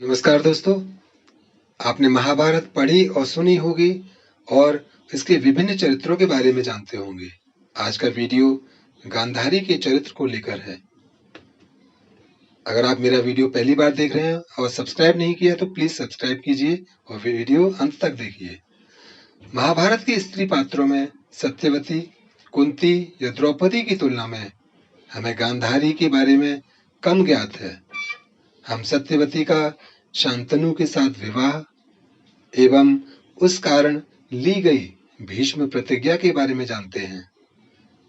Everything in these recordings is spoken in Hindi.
नमस्कार दोस्तों, आपने महाभारत पढ़ी और सुनी होगी और इसके विभिन्न चरित्रों के बारे में जानते होंगे। आज का वीडियो गांधारी के चरित्र को लेकर है। अगर आप मेरा वीडियो पहली बार देख रहे हैं और सब्सक्राइब नहीं किया तो प्लीज सब्सक्राइब कीजिए और वीडियो अंत तक देखिए। महाभारत के स्त्री पात्रों में सत्यवती, कुंती या द्रौपदी की तुलना में हमें गांधारी के बारे में कम ज्ञात है। हम सत्यवती का शांतनु के साथ विवाह एवं उस कारण ली गई भीष्म प्रतिज्ञा के बारे में जानते हैं।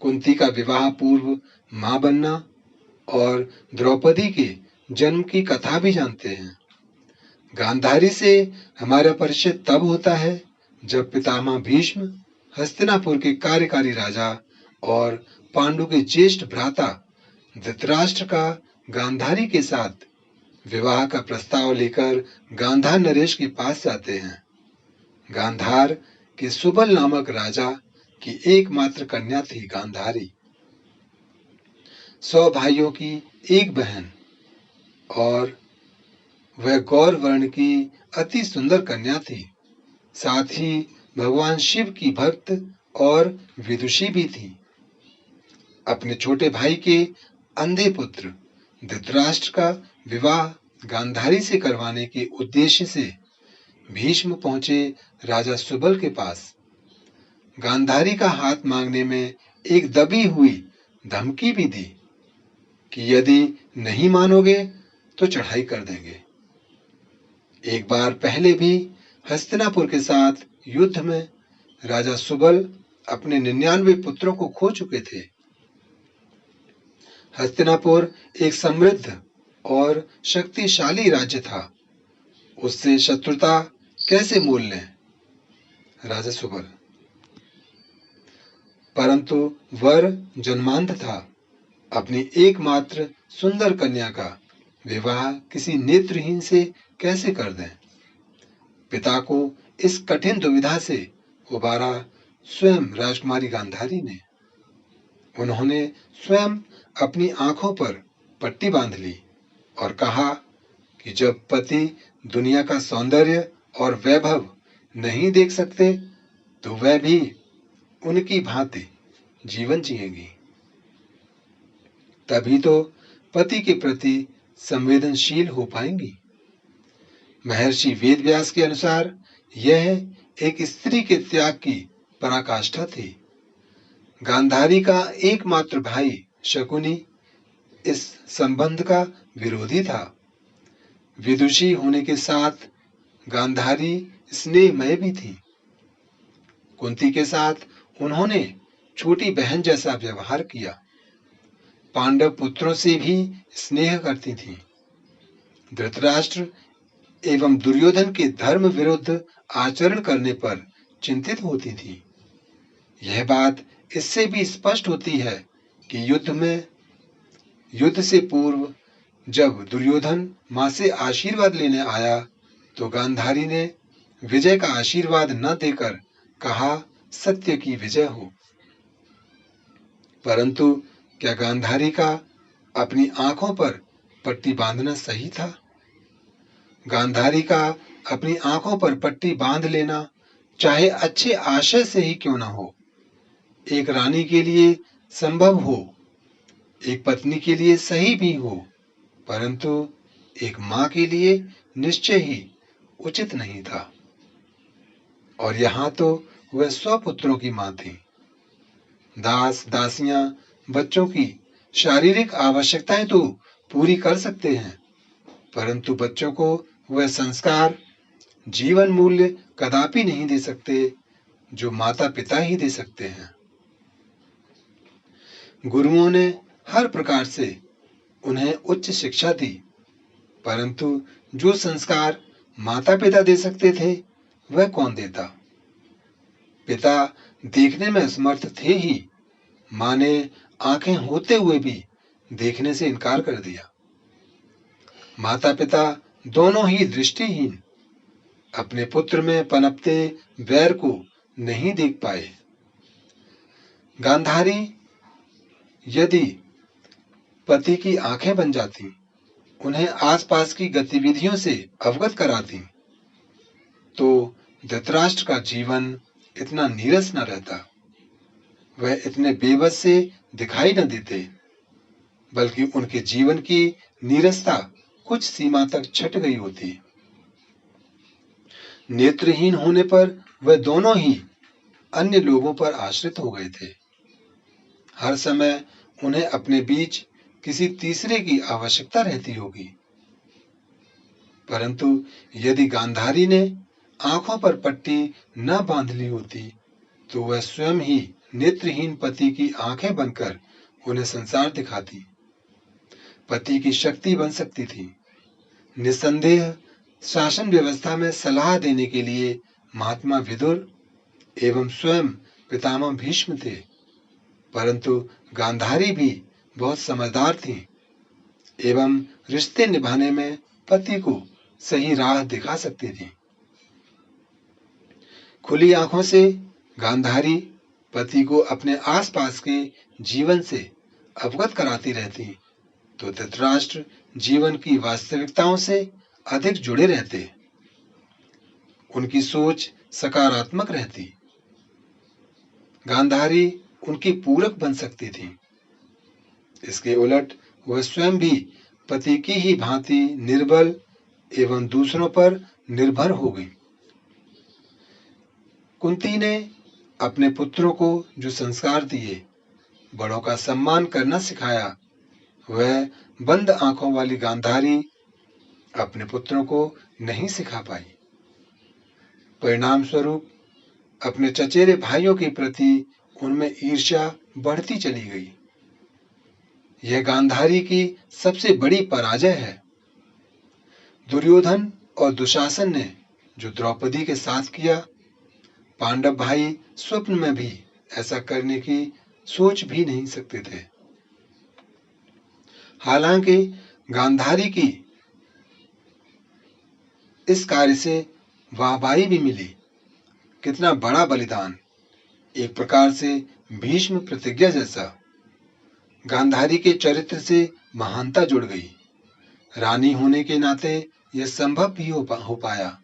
कुंती का विवाह पूर्व मां बनना और द्रौपदी के जन्म की कथा भी जानते हैं। गांधारी से हमारा परिचय तब होता है जब पितामह भीष्म हस्तिनापुर के कार्यकारी राजा और पांडु के ज्येष्ठ भ्राता धृतराष्ट्र का गांधारी के साथ विवाह का प्रस्ताव लेकर गांधार नरेश के पास जाते हैं। गांधार के सुबल नामक राजा की एकमात्र कन्या थी गांधारी। 100 भाइयों की एक बहन और वह गौर वर्ण की अति सुंदर कन्या थी। साथ ही भगवान शिव की भक्त और विदुषी भी थी। अपने छोटे भाई के अंधे पुत्र धृतराष्ट्र का विवाह गांधारी से करवाने के उद्देश्य से भीष्म पहुंचे राजा सुबल के पास। गांधारी का हाथ मांगने में एक दबी हुई धमकी भी दी कि यदि नहीं मानोगे तो चढ़ाई कर देंगे। एक बार पहले भी हस्तिनापुर के साथ युद्ध में राजा सुबल अपने 99 पुत्रों को खो चुके थे। हस्तिनापुर एक समृद्ध और शक्तिशाली राज्य था। उससे शत्रुता कैसे मोल लें राजा सुबल। परंतु वर जन्मांध था। अपनी एकमात्र सुंदर कन्या का विवाह किसी नेत्रहीन से कैसे कर दें। पिता को इस कठिन दुविधा से उबारा स्वयं राजकुमारी गांधारी ने। उन्होंने स्वयं अपनी आंखों पर पट्टी बांध ली और कहा कि जब पति दुनिया का सौंदर्य और वैभव नहीं देख सकते तो वह भी उनकी भांति जीवन जिएंगी। तभी तो पति के प्रति संवेदनशील हो पाएंगी। महर्षि वेदव्यास के अनुसार यह एक स्त्री के त्याग की पराकाष्ठा थी। गांधारी का एकमात्र भाई शकुनी इस संबंध का विरोधी था। विदुषी होने के साथ गांधारी स्नेहमय भी थी। कुंती के साथ उन्होंने छोटी बहन जैसा व्यवहार किया। पांडव पुत्रों से भी स्नेह करती थी। धृतराष्ट्र एवं दुर्योधन के धर्म विरुद्ध आचरण करने पर चिंतित होती थी। यह बात इससे भी स्पष्ट होती है कि युद्ध से पूर्व जब दुर्योधन मां से आशीर्वाद लेने आया तो गांधारी ने विजय का आशीर्वाद न देकर कहा, सत्य की विजय हो। परंतु क्या गांधारी का अपनी आंखों पर पट्टी बांधना सही था? गांधारी का अपनी आंखों पर पट्टी बांध लेना चाहे अच्छे आशय से ही क्यों ना हो, एक रानी के लिए संभव हो, एक पत्नी के लिए सही भी हो, परंतु एक मां के लिए निश्चय ही उचित नहीं था। और यहां तो वह 100 पुत्रों की मां थी। दास दासियां बच्चों की शारीरिक आवश्यकताएं तो पूरी कर सकते हैं, परंतु बच्चों को वह संस्कार, जीवन मूल्य कदापि नहीं दे सकते जो माता पिता ही दे सकते हैं। गुरुओं ने हर प्रकार से उन्हें उच्च शिक्षा दी, परंतु जो संस्कार माता पिता दे सकते थे वह कौन देता। पिता देखने में असमर्थ थे ही, मां ने आंखें होते हुए भी देखने से इनकार कर दिया। माता पिता दोनों ही दृष्टिहीन अपने पुत्र में पनपते वैर को नहीं देख पाए। गांधारी यदि पति की आंखें बन जाती उन्हें आसपास की गतिविधियों से अवगत कराती, तो धृतराष्ट्र का जीवन इतना नीरस न रहता, वह इतने बेबस से दिखाई न देते, बल्कि उनके जीवन की नीरसता कुछ सीमा तक छट गई होती। नेत्रहीन होने पर वह दोनों ही अन्य लोगों पर आश्रित हो गए थे। हर समय उन्हें अपने बीच किसी तीसरे की आवश्यकता रहती होगी। परंतु यदि गांधारी ने आंखों पर पट्टी न बांध ली होती, तो वह स्वयं ही नेत्रहीन पति की आंखें बनकर उन्हें संसार दिखाती, पति की शक्ति बन सकती थी। निस्संदेह शासन व्यवस्था में सलाह देने के लिए महात्मा विदुर एवं स्वयं पितामह भीष्म थे, परंतु गांधारी भी बहुत समझदार थी एवं रिश्ते निभाने में पति को सही राह दिखा सकती थी। खुली आंखों से गांधारी पति को अपने आसपास के जीवन से अवगत कराती रहती, तो धृतराष्ट्र जीवन की वास्तविकताओं से अधिक जुड़े रहते, उनकी सोच सकारात्मक रहती। गांधारी उनकी पूरक बन सकती थी। इसके उलट वह स्वयं भी पति की ही भांति निर्बल एवं दूसरों पर निर्भर हो गई। कुंती ने अपने पुत्रों को जो संस्कार दिए, बड़ों का सम्मान करना सिखाया, वह बंद आंखों वाली गांधारी अपने पुत्रों को नहीं सिखा पाई। परिणाम स्वरूप अपने चचेरे भाइयों के प्रति उनमें ईर्ष्या बढ़ती चली गई। यह गांधारी की सबसे बड़ी पराजय है। दुर्योधन और दुशासन ने जो द्रौपदी के साथ किया, पांडव भाई स्वप्न में भी ऐसा करने की सोच भी नहीं सकते थे। हालांकि गांधारी की इस कार्य से वाहवाही भी मिली। कितना बड़ा बलिदान, एक प्रकार से भीष्म प्रतिज्ञा जैसा। गांधारी के चरित्र से महानता जुड़ गई। रानी होने के नाते यह संभव भी हो पाया।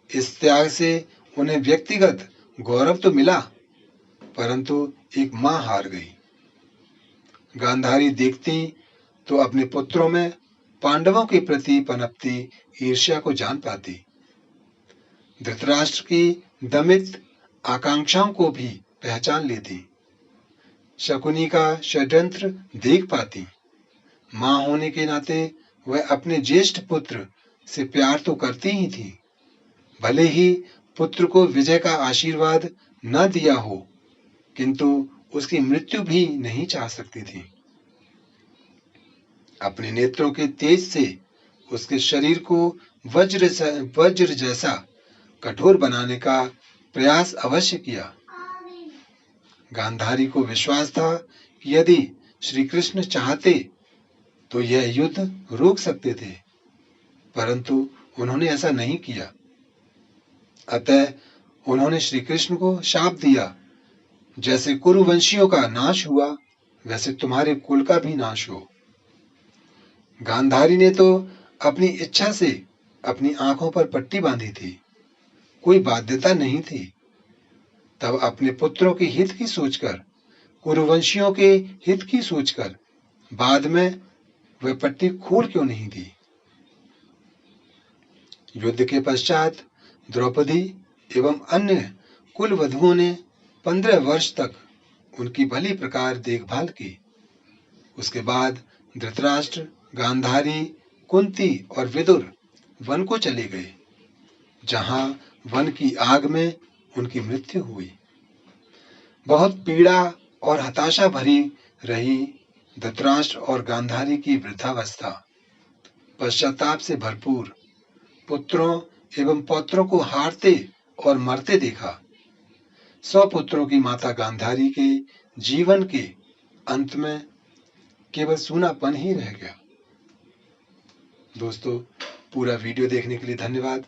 इस त्याग से उन्हें व्यक्तिगत गौरव तो मिला, परंतु एक मां हार गई। गांधारी देखती तो अपने पुत्रों में पांडवों के प्रति पनपती ईर्ष्या को जान पाती। धृतराष्ट्र की दमित आकांक्षाओं को भी पहचान लेती। शकुनी का षड्यंत्र देख पाती। मां होने के नाते वह अपने ज्येष्ठ पुत्र से प्यार तो करती ही थी, भले ही पुत्र को विजय का आशीर्वाद न दिया हो, किंतु उसकी मृत्यु भी नहीं चाह सकती थी। अपने नेत्रों के तेज से उसके शरीर को वज्र जैसा कठोर बनाने का प्रयास अवश्य किया। गांधारी को विश्वास था कि यदि श्री कृष्ण चाहते तो यह युद्ध रोक सकते थे, परंतु उन्होंने ऐसा नहीं किया। अतः उन्होंने श्री कृष्ण को शाप दिया, जैसे कुरुवंशियों का नाश हुआ, वैसे तुम्हारे कुल का भी नाश हो। गांधारी ने तो अपनी इच्छा से अपनी आंखों पर पट्टी बांधी थी, कोई बाध्यता नहीं थी। तब अपने पुत्रों के हित की सोचकर, कुरुवंशियों के हित की सोचकर बाद में वह पट्टी खोल क्यों नहीं दी। युद्ध के पश्चात द्रौपदी एवं अन्य कुल वधुओं ने 15 वर्ष तक उनकी भली प्रकार देखभाल की। उसके बाद धृतराष्ट्र, गांधारी, कुंती और विदुर वन को चले गए, जहां वन की आग में उनकी मृत्यु हुई। बहुत पीड़ा और हताशा भरी रही धृतराष्ट्र और गांधारी की वृद्धावस्था, पश्चाताप से भरपूर। पुत्रों एवं पौत्रों को हारते और मरते देखा। 100 पुत्रों की माता गांधारी के जीवन के अंत में केवल सूनापन ही रह गया। दोस्तों, पूरा वीडियो देखने के लिए धन्यवाद।